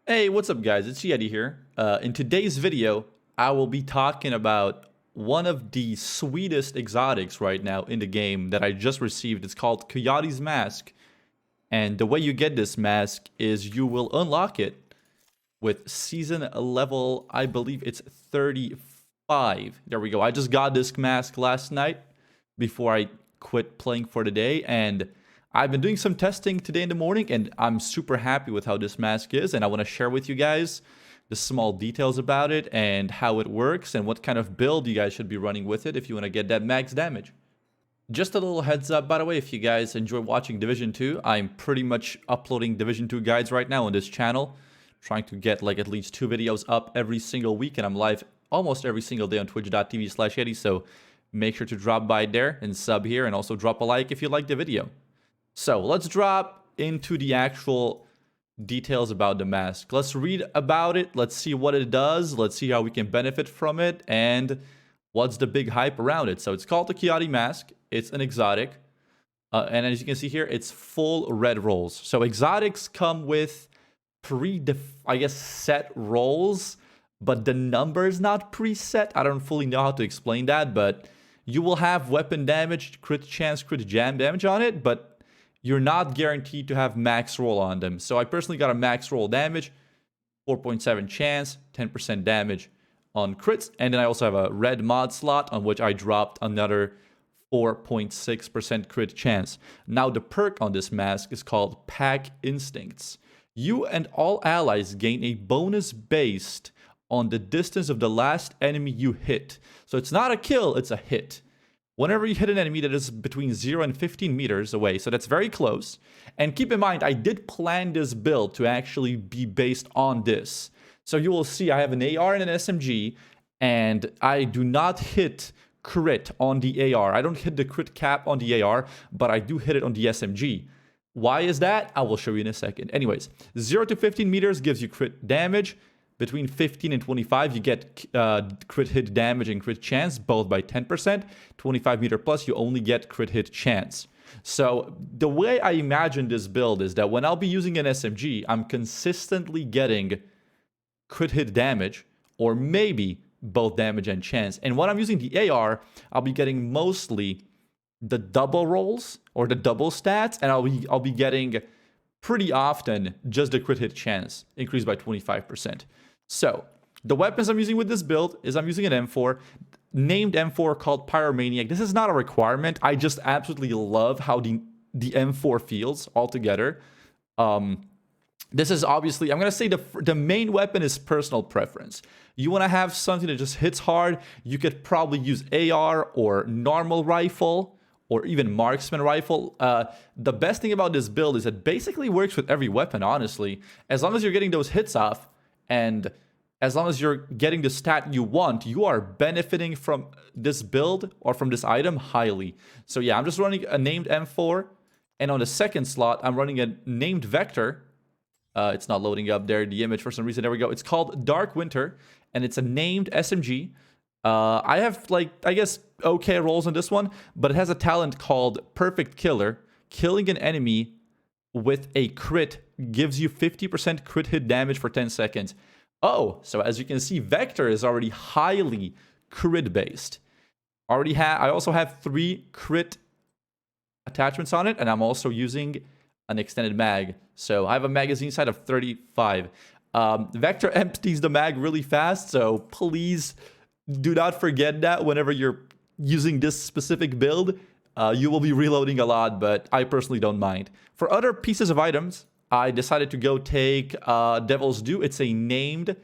Hey, what's up guys? It's Yeti here. In today's video, I will be talking about one of the sweetest exotics right now in the game that I just received. It's called Coyote's Mask. And the way you get this mask is you will unlock it with season level, I believe it's 35. There we go. I just got this mask last night before I quit playing for the day, and I've been doing some testing today in the morning, and I'm super happy with how this mask is, and I want to share with you guys the small details about it and how it works and what kind of build you guys should be running with it if you want to get that max damage. Just a little heads up, by the way, if you guys enjoy watching Division 2, I'm pretty much uploading Division 2 guides right now on this channel, trying to get like at least 2 videos up every single week, and I'm live almost every single day on twitch.tv/Yeti, so make sure to drop by there and sub here, and also drop a like if you like the video. So let's drop into the actual details about the mask. Let's read about it. Let's see what it does. Let's see how we can benefit from it and what's the big hype around it. So it's called the Coyote Mask. It's an exotic. And as you can see here, it's full red rolls. So exotics come with set rolls, but the number is not preset. I don't fully know how to explain that, but you will have weapon damage, crit chance, crit jam damage on it, but you're not guaranteed to have max roll on them. So I personally got a max roll damage, 4.7 chance, 10% damage on crits. And then I also have a red mod slot on which I dropped another 4.6% crit chance. Now the perk on this mask is called Pack Instincts. You and all allies gain a bonus based on the distance of the last enemy you hit. So it's not a kill, it's a hit. Whenever you hit an enemy that is between 0 and 15 meters away, so that's very close. And keep in mind, I did plan this build to actually be based on this. So you will see I have an AR and an SMG, and I do not hit crit on the AR. I don't hit the crit cap on the AR, but I do hit it on the SMG. Why is that? I will show you in a second. Anyways, 0 to 15 meters gives you crit damage. Between 15 and 25, you get crit hit damage and crit chance, both by 10%. 25 meter plus, you only get crit hit chance. So the way I imagine this build is that when I'll be using an SMG, I'm consistently getting crit hit damage, or maybe both damage and chance. And when I'm using the AR, I'll be getting mostly the double rolls or the double stats, and I'll be getting pretty often just the crit hit chance increased by 25%. So the weapons I'm using with this build is I'm using an M4, named M4 called Pyromaniac. This is not a requirement. I just absolutely love how the M4 feels altogether. This is obviously, I'm going to say the main weapon is personal preference. You want to have something that just hits hard, you could probably use AR or normal rifle, or even marksman rifle. The best thing about this build is it basically works with every weapon, honestly. As long as you're getting those hits off, and as long as you're getting the stat you want, you are benefiting from this build or from this item highly. So yeah, I'm just running a named M4, and on the second slot, I'm running a named Vector. It's not loading up there, the image for some reason. There we go. It's called Dark Winter, and it's a named SMG. I have, I guess, okay rolls on this one, but it has a talent called Perfect Killer. Killing an enemy with a crit gives you 50% crit hit damage for 10 seconds. Oh, so as you can see, Vector is already highly crit based. I also have 3 crit attachments on it, and I'm also using an extended mag. So I have a magazine size of 35. Vector empties the mag really fast, so please do not forget that whenever you're using this specific build. You will be reloading a lot, but I personally don't mind. For other pieces of items, I decided to go take Devil's Due. It's a named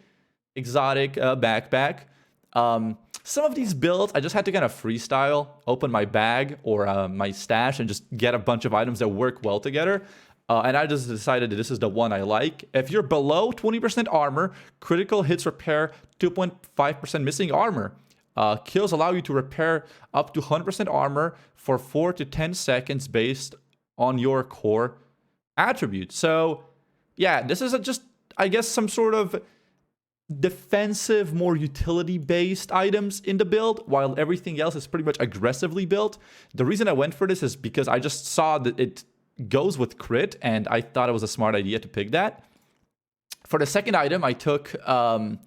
exotic backpack. Some of these builds, I just had to kind of freestyle, open my bag or my stash and just get a bunch of items that work well together. And I just decided that this is the one I like. If you're below 20% armor, critical hits repair 2.5% missing armor. Kills allow you to repair up to 100% armor for 4 to 10 seconds based on your core attribute. So yeah, this is just, I guess, some sort of defensive, more utility-based items in the build, while everything else is pretty much aggressively built. The reason I went for this is because I just saw that it goes with crit, and I thought it was a smart idea to pick that. For the second item, I took a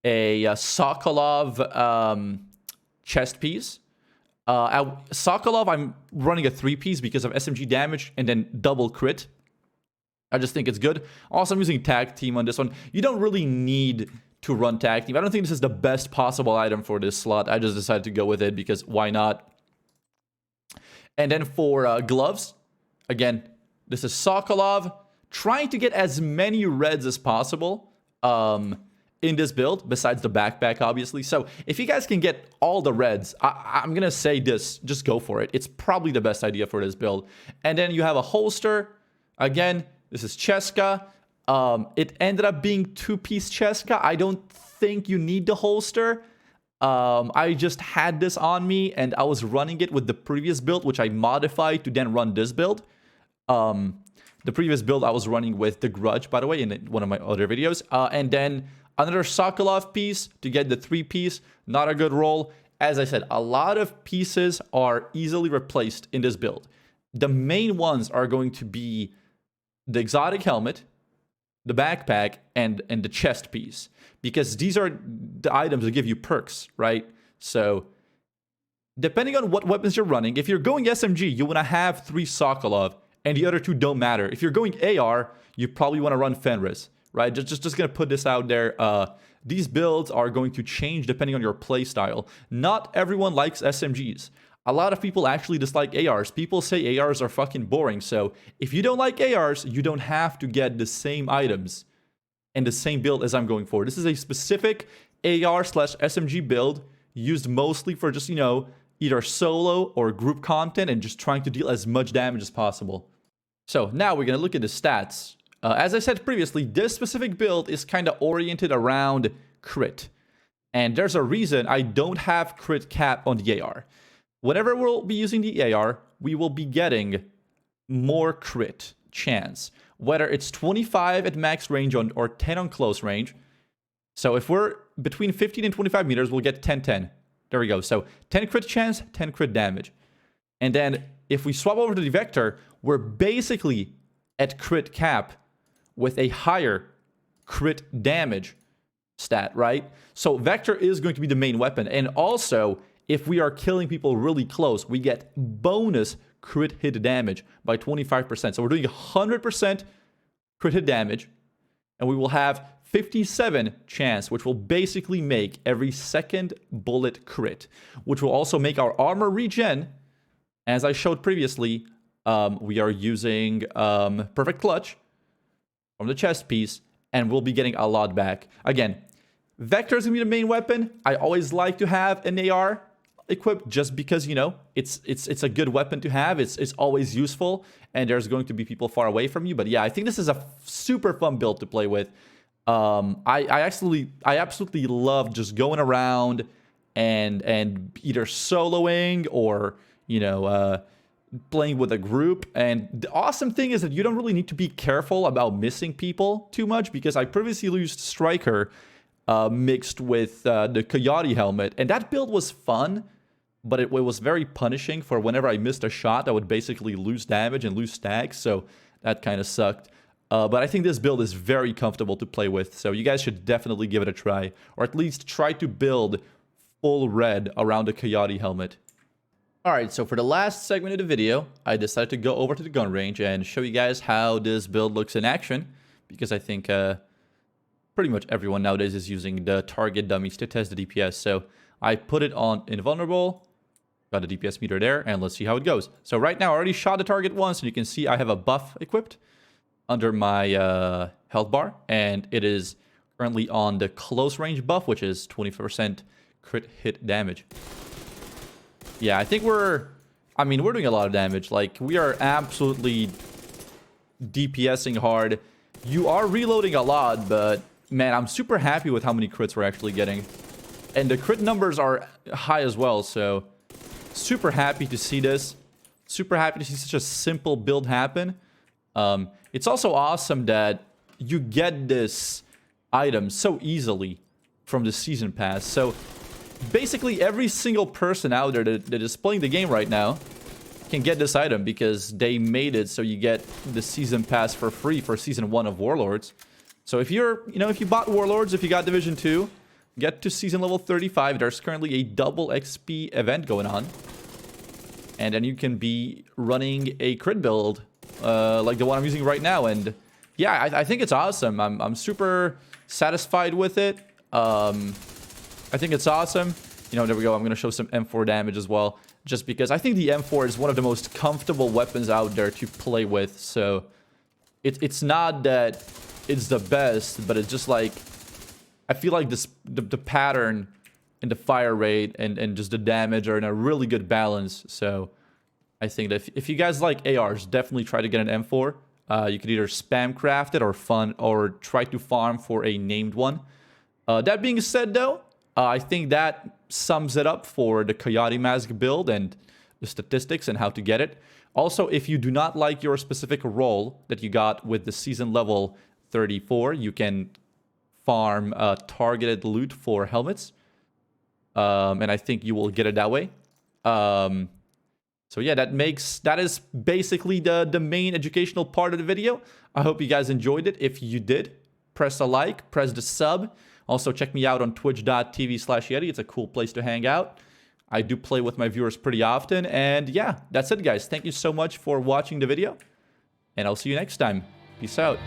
Sokolov chest piece. Sokolov, I'm running a 3-piece because of SMG damage and then double crit. I just think it's good. Also, I'm using tag team on this one. You don't really need to run tag team. I don't think this is the best possible item for this slot. I just decided to go with it because why not? And then for gloves, again, this is Sokolov. Trying to get as many reds as possible in this build, besides the backpack, obviously. So if you guys can get all the reds, I'm going to say this, just go for it. It's probably the best idea for this build. And then you have a holster. Again, this is Cheska. It ended up being 2-piece Cheska. I don't think you need the holster. I just had this on me, and I was running it with the previous build, which I modified to then run this build. The previous build I was running with the Grudge, by the way, in one of my other videos. And then another Sokolov piece to get the 3-piece. Not a good roll. As I said, a lot of pieces are easily replaced in this build. The main ones are going to be the exotic helmet, the backpack, and the chest piece. Because these are the items that give you perks, right? So, depending on what weapons you're running, if you're going SMG, you want to have 3 Sokolov, and the other 2 don't matter. If you're going AR, you probably want to run Fenris, right? Just gonna put this out there. These builds are going to change depending on your playstyle. Not everyone likes SMGs. A lot of people actually dislike ARs. People say ARs are fucking boring. So if you don't like ARs, you don't have to get the same items and the same build as I'm going for. This is a specific AR/SMG build used mostly for just, either solo or group content and just trying to deal as much damage as possible. So now we're going to look at the stats. As I said previously, this specific build is kind of oriented around crit. And there's a reason I don't have crit cap on the AR. Whenever we'll be using the AR, we will be getting more crit chance. Whether it's 25 at max range or 10 on close range. So if we're between 15 and 25 meters, we'll get 10-10. There we go. So 10 crit chance, 10 crit damage. And then if we swap over to the Vector, we're basically at crit cap with a higher crit damage stat, right? So Vector is going to be the main weapon. And also, if we are killing people really close, we get bonus crit hit damage by 25%. So we're doing 100% crit hit damage, and we will have 57 chance, which will basically make every second bullet crit, which will also make our armor regen. As I showed previously, we are using Perfect Clutch from the chest piece, and we'll be getting a lot back. Again, Vector is going to be the main weapon. I always like to have an AR equipped just because, it's a good weapon to have. It's always useful, and there's going to be people far away from you. But yeah, I think this is a super fun build to play with. I absolutely love just going around and either soloing or, playing with a group. And the awesome thing is that you don't really need to be careful about missing people too much, because I previously used Striker mixed with the Coyote helmet, and that build was fun, but it was very punishing for whenever I missed a shot, I would basically lose damage and lose stacks, so that kind of sucked. But I think this build is very comfortable to play with, so you guys should definitely give it a try, or at least try to build full red around the Coyote helmet. Alright, so for the last segment of the video, I decided to go over to the gun range and show you guys how this build looks in action, because I think pretty much everyone nowadays is using the target dummies to test the DPS. So I put it on invulnerable, got a DPS meter there, and let's see how it goes. So right now I already shot the target once, and you can see I have a buff equipped under my health bar, and it is currently on the close range buff, which is 20% crit hit damage. Yeah, I think we're doing a lot of damage. Like, we are absolutely DPSing hard. You are reloading a lot, but man, I'm super happy with how many crits we're actually getting. And the crit numbers are high as well, so super happy to see this. Super happy to see such a simple build happen. It's also awesome that you get this item so easily from the season pass. So basically every single person out there that is playing the game right now can get this item because they made it so you get the season pass for free for season 1 of Warlords. So if you're, if you bought Warlords, if you got Division 2, get to season level 35. There's currently a double XP event going on. And then you can be running a crit build like the one I'm using right now. And yeah, I think it's awesome. I'm super satisfied with it. I think it's awesome. There we go. I'm going to show some M4 damage as well. Just because I think the M4 is one of the most comfortable weapons out there to play with. So it's not that it's the best, but it's just like, I feel like the pattern and the fire rate and just the damage are in a really good balance. So I think that if you guys like ARs, definitely try to get an M4. You could either spam craft it or try to farm for a named one. That being said, though, I think that sums it up for the Coyote mask build and the statistics and how to get it. Also, if you do not like your specific role that you got with the season level 34, you can farm targeted loot for helmets. And I think you will get it that way. So yeah, that is basically the main educational part of the video. I hope you guys enjoyed it. If you did, press a like, press the sub. Also, check me out on twitch.tv/Yeti. It's a cool place to hang out. I do play with my viewers pretty often. And yeah, that's it, guys. Thank you so much for watching the video. And I'll see you next time. Peace out.